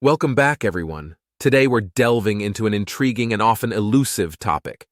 Welcome back, everyone. Today we're delving into an intriguing and often elusive topic,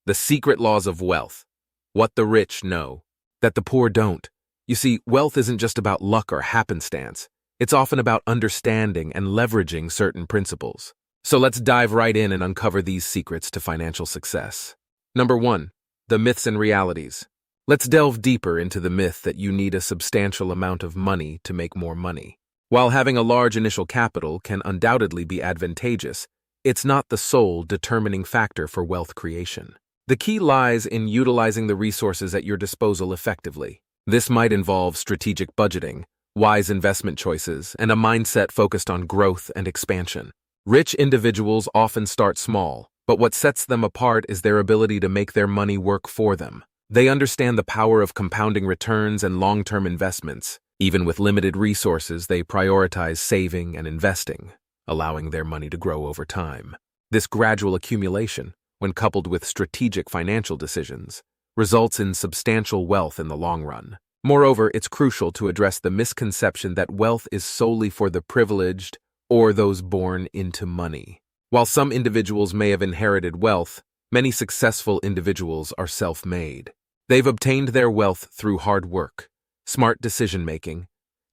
the secret laws of wealth. What the rich know, that the poor don't. You see, wealth isn't just about luck or happenstance. It's often about understanding and leveraging certain principles. So let's dive right in and uncover these secrets to financial success. Number 1. The myths and realities. Let's delve deeper into the myth that you need a substantial amount of money to make more money. While having a large initial capital can undoubtedly be advantageous, it's not the sole determining factor for wealth creation. The key lies in utilizing the resources at your disposal effectively. This might involve strategic budgeting, wise investment choices, and a mindset focused on growth and expansion. Rich individuals often start small, but what sets them apart is their ability to make their money work for them. They understand the power of compounding returns and long-term investments. Even with limited resources, they prioritize saving and investing, allowing their money to grow over time. This gradual accumulation, when coupled with strategic financial decisions, results in substantial wealth in the long run. Moreover, it's crucial to address the misconception that wealth is solely for the privileged or those born into money. While some individuals may have inherited wealth, many successful individuals are self-made. They've obtained their wealth through hard work, smart decision-making,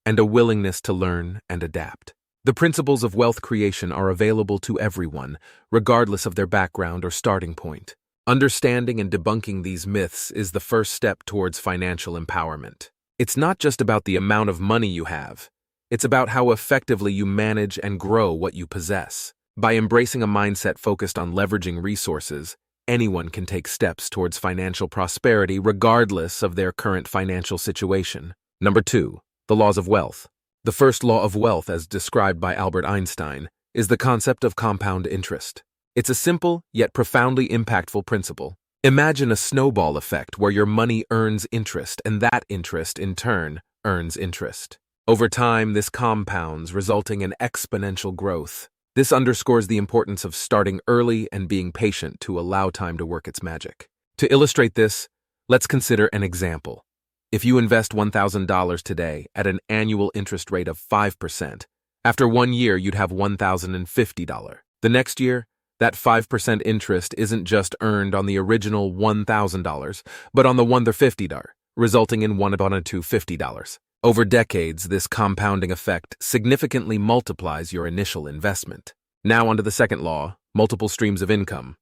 and a willingness to learn and adapt. The principles of wealth creation are available to everyone, regardless of their background or starting point. Understanding and debunking these myths is the first step towards financial empowerment. It's not just about the amount of money you have. It's about how effectively you manage and grow what you possess. By embracing a mindset focused on leveraging resources, anyone can take steps towards financial prosperity regardless of their current financial situation. Number 2. The laws of wealth. The first law of wealth, as described by Albert Einstein, is the concept of compound interest. It's a simple yet profoundly impactful principle. Imagine a snowball effect where your money earns interest and that interest, in turn, earns interest. Over time, this compounds, resulting in exponential growth. This underscores the importance of starting early and being patient to allow time to work its magic. To illustrate this, let's consider an example. If you invest $1,000 today at an annual interest rate of 5%, after 1 year you'd have $1,050. The next year, that 5% interest isn't just earned on the original $1,000, but on the $150, resulting in $1,250. Over decades, this compounding effect significantly multiplies your initial investment. Now onto the second law, multiple streams of income.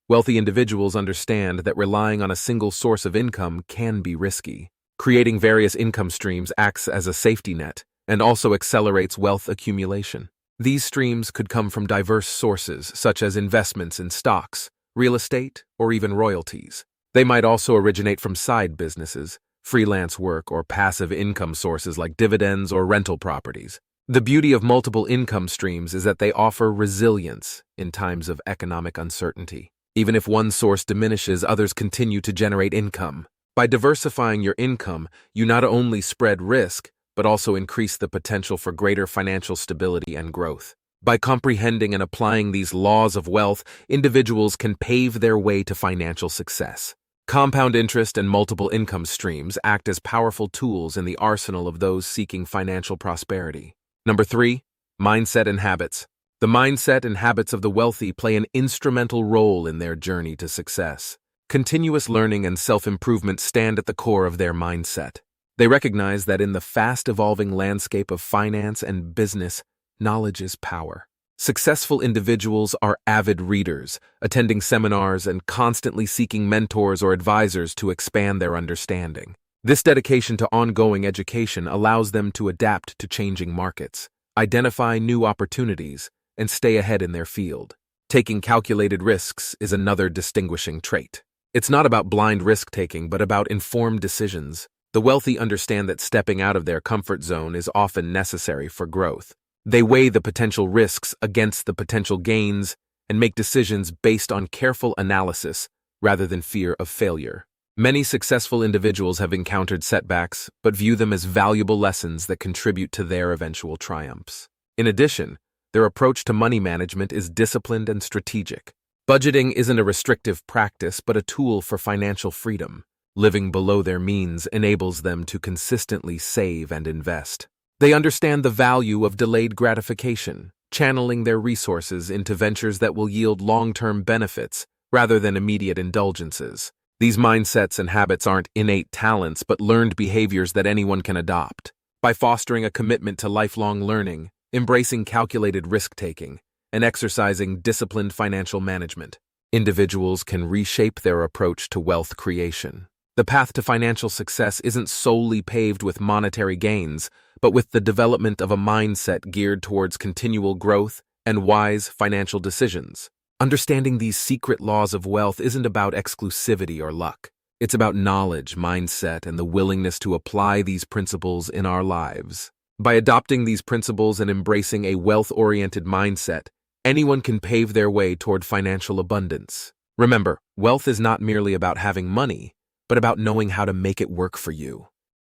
Wealthy individuals understand that relying on a single source of income can be risky. Creating various income streams acts as a safety net and also accelerates wealth accumulation. These streams could come from diverse sources, such as investments in stocks, real estate, or even royalties. They might also originate from side businesses, freelance work, or passive income sources like dividends or rental properties. The beauty of multiple income streams is that they offer resilience in times of economic uncertainty. Even if one source diminishes, others continue to generate income. By diversifying your income, you not only spread risk, but also increase the potential for greater financial stability and growth. By comprehending and applying these laws of wealth, individuals can pave their way to financial success. Compound interest and multiple income streams act as powerful tools in the arsenal of those seeking financial prosperity. Number 3. Mindset and habits. The mindset and habits of the wealthy play an instrumental role in their journey to success. Continuous learning and self-improvement stand at the core of their mindset. They recognize that in the fast-evolving landscape of finance and business, knowledge is power. Successful individuals are avid readers, attending seminars and constantly seeking mentors or advisors to expand their understanding. This dedication to ongoing education allows them to adapt to changing markets, identify new opportunities, and stay ahead in their field. Taking calculated risks is another distinguishing trait. It's not about blind risk-taking, but about informed decisions. The wealthy understand that stepping out of their comfort zone is often necessary for growth. They weigh the potential risks against the potential gains and make decisions based on careful analysis rather than fear of failure. Many successful individuals have encountered setbacks, but view them as valuable lessons that contribute to their eventual triumphs. In addition, their approach to money management is disciplined and strategic. Budgeting isn't a restrictive practice, but a tool for financial freedom. Living below their means enables them to consistently save and invest. They understand the value of delayed gratification, channeling their resources into ventures that will yield long-term benefits rather than immediate indulgences. These mindsets and habits aren't innate talents but learned behaviors that anyone can adopt. By fostering a commitment to lifelong learning, embracing calculated risk-taking, and exercising disciplined financial management, individuals can reshape their approach to wealth creation. The path to financial success isn't solely paved with monetary gains, but with the development of a mindset geared towards continual growth and wise financial decisions. Understanding these secret laws of wealth isn't about exclusivity or luck. It's about knowledge, mindset, and the willingness to apply these principles in our lives. By adopting these principles and embracing a wealth-oriented mindset, anyone can pave their way toward financial abundance. Remember, wealth is not merely about having money, but about knowing how to make it work for you.